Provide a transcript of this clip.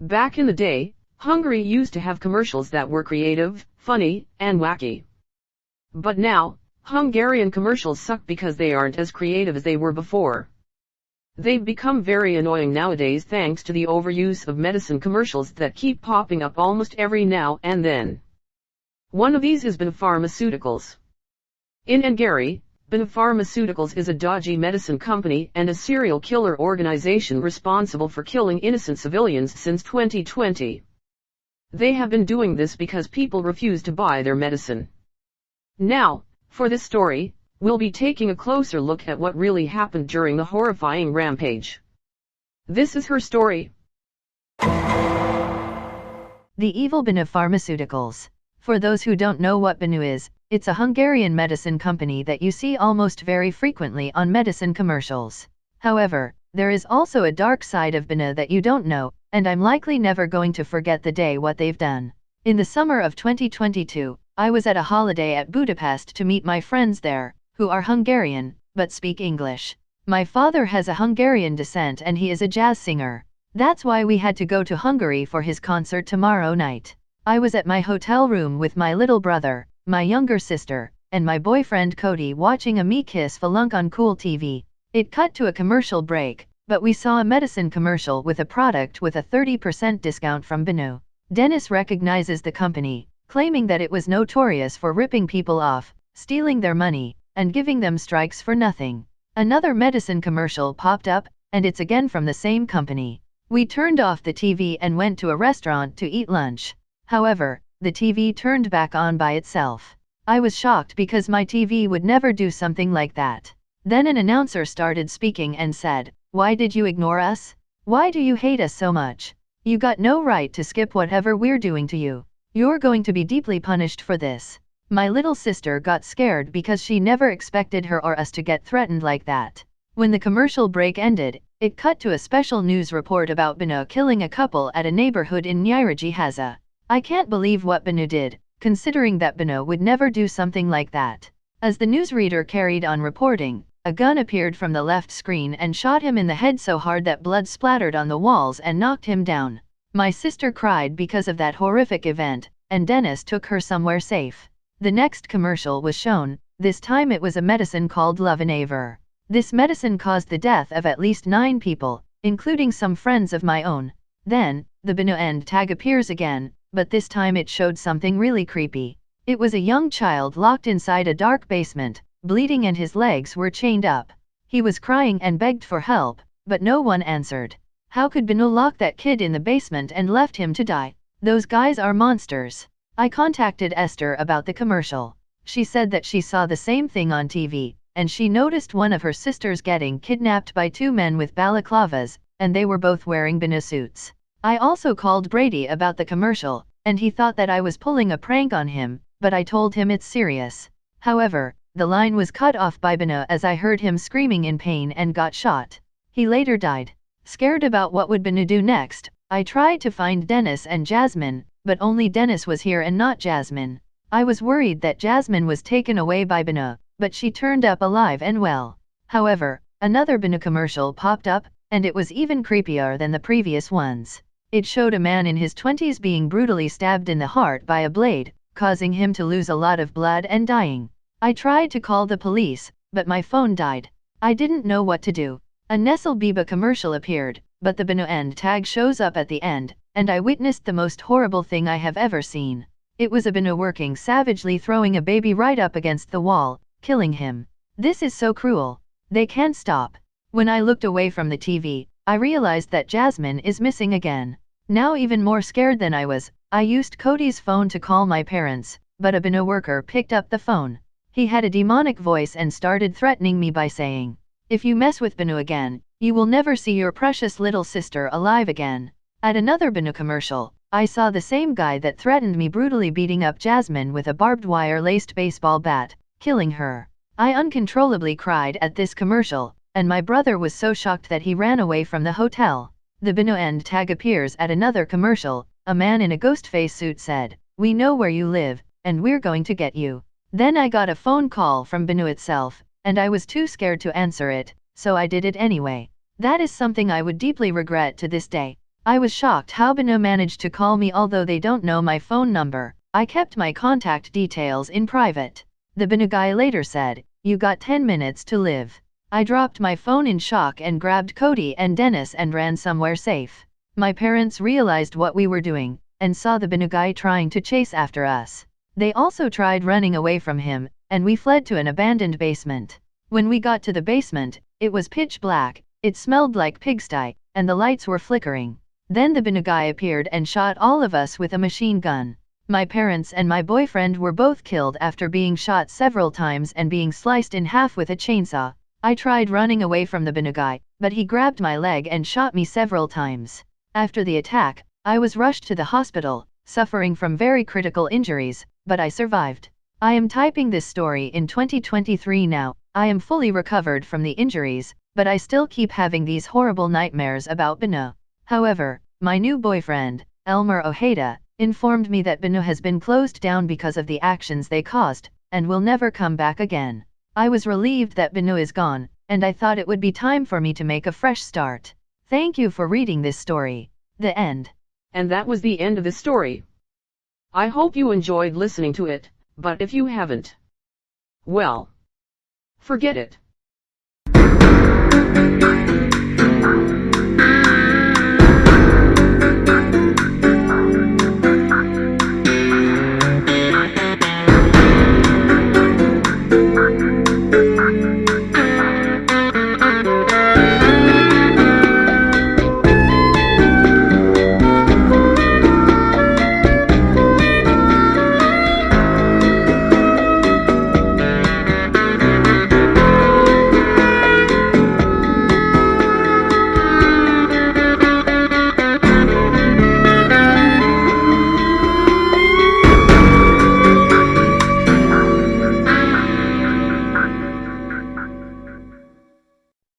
Back in the day, Hungary used to have commercials that were creative, funny, and wacky. But now, Hungarian commercials suck because they aren't as creative as they were before. They've become very annoying nowadays thanks to the overuse of medicine commercials that keep popping up almost every now and then. One of these has been Pharmaceuticals. In Hungary, Benu Pharmaceuticals is a dodgy medicine company and a serial killer organization responsible for killing innocent civilians since 2020. They have been doing this because people refuse to buy their medicine. Now, for this story, we'll be taking a closer look at what really happened during the horrifying rampage. This is her story. The evil Benu Pharmaceuticals. For those who don't know what Benu is, it's a Hungarian medicine company that you see almost very frequently on medicine commercials. However, there is also a dark side of Benu that you don't know, and I'm likely never going to forget the day what they've done. In the summer of 2022, I was at a holiday at Budapest to meet my friends there, who are Hungarian, but speak English. My father has a Hungarian descent and he is a jazz singer. That's why we had to go to Hungary for his concert tomorrow night. I was at my hotel room with my little brother, my younger sister, and my boyfriend Cody watching a Me Kiss Falunk on Cool TV. It cut to a commercial break, but we saw a medicine commercial with a product with a 30% discount from Benu. Dennis recognizes the company, claiming that it was notorious for ripping people off, stealing their money, and giving them strikes for nothing. Another medicine commercial popped up, and it's again from the same company. We turned off the TV and went to a restaurant to eat lunch. However, the TV turned back on by itself. I was shocked because my TV would never do something like that. Then an announcer started speaking and said, "Why did you ignore us? Why do you hate us so much? You got no right to skip whatever we're doing to you. You're going to be deeply punished for this." My little sister got scared because she never expected her or us to get threatened like that. When the commercial break ended, it cut to a special news report about Benu killing a couple at a neighborhood in Nyíregyháza. I can't believe what Benu did, considering that Benu would never do something like that. As the newsreader carried on reporting, a gun appeared from the left screen and shot him in the head so hard that blood splattered on the walls and knocked him down. My sister cried because of that horrific event, and Dennis took her somewhere safe. The next commercial was shown. This time it was a medicine called Love and Aver. This medicine caused the death of at least 9 people, including some friends of my own. Then, the Benu end tag appears again, but this time it showed something really creepy. It was a young child locked inside a dark basement, bleeding, and his legs were chained up. He was crying and begged for help, but no one answered. How could Benu lock that kid in the basement and left him to die? Those guys are monsters. I contacted Esther about the commercial. She said that she saw the same thing on TV, and she noticed one of her sisters getting kidnapped by 2 men with balaclavas, and they were both wearing Benu suits. I also called Brady about the commercial, and he thought that I was pulling a prank on him, but I told him it's serious. However, the line was cut off by Benu as I heard him screaming in pain and got shot. He later died. Scared about what would Benu do next, I tried to find Dennis and Jasmine, but only Dennis was here and not Jasmine. I was worried that Jasmine was taken away by Benu, but she turned up alive and well. However, another Benu commercial popped up, and it was even creepier than the previous ones. It showed a man in his 20s being brutally stabbed in the heart by a blade, causing him to lose a lot of blood and dying. I tried to call the police, but my phone died. I didn't know what to do. A Nestle Biba commercial appeared, but the Benu end tag shows up at the end, and I witnessed the most horrible thing I have ever seen. It was a Benu working savagely, throwing a baby right up against the wall, killing him. This is so cruel. They can't stop. When I looked away from the TV, I realized that Jasmine is missing again. Now even more scared than I was, I used Cody's phone to call my parents, but a Benu worker picked up the phone. He had a demonic voice and started threatening me by saying, "If you mess with Benu again, you will never see your precious little sister alive again." At another Benu commercial, I saw the same guy that threatened me brutally beating up Jasmine with a barbed wire-laced baseball bat, killing her. I uncontrollably cried at this commercial, and my brother was so shocked that he ran away from the hotel. The Benu end tag appears at another commercial. A man in a ghost face suit said, "We know where you live, and we're going to get you." Then I got a phone call from Benu itself, and I was too scared to answer it, so I did it anyway. That is something I would deeply regret to this day. I was shocked how Benu managed to call me although they don't know my phone number. I kept my contact details in private. The Benu guy later said, "You got 10 minutes to live." I dropped my phone in shock and grabbed Cody and Dennis and ran somewhere safe. My parents realized what we were doing, and saw the Benu guy trying to chase after us. They also tried running away from him, and we fled to an abandoned basement. When we got to the basement, it was pitch black, it smelled like pigsty, and the lights were flickering. Then the Benu guy appeared and shot all of us with a machine gun. My parents and my boyfriend were both killed after being shot several times and being sliced in half with a chainsaw. I tried running away from the Benu guy, but he grabbed my leg and shot me several times. After the attack, I was rushed to the hospital, suffering from very critical injuries, but I survived. I am typing this story in 2023 now. I am fully recovered from the injuries, but I still keep having these horrible nightmares about Benu. However, my new boyfriend, Elmer Ojeda, informed me that Benu has been closed down because of the actions they caused, and will never come back again. I was relieved that Benu is gone, and I thought it would be time for me to make a fresh start. Thank you for reading this story. The end. And that was the end of the story. I hope you enjoyed listening to it, but if you haven't, well, forget it.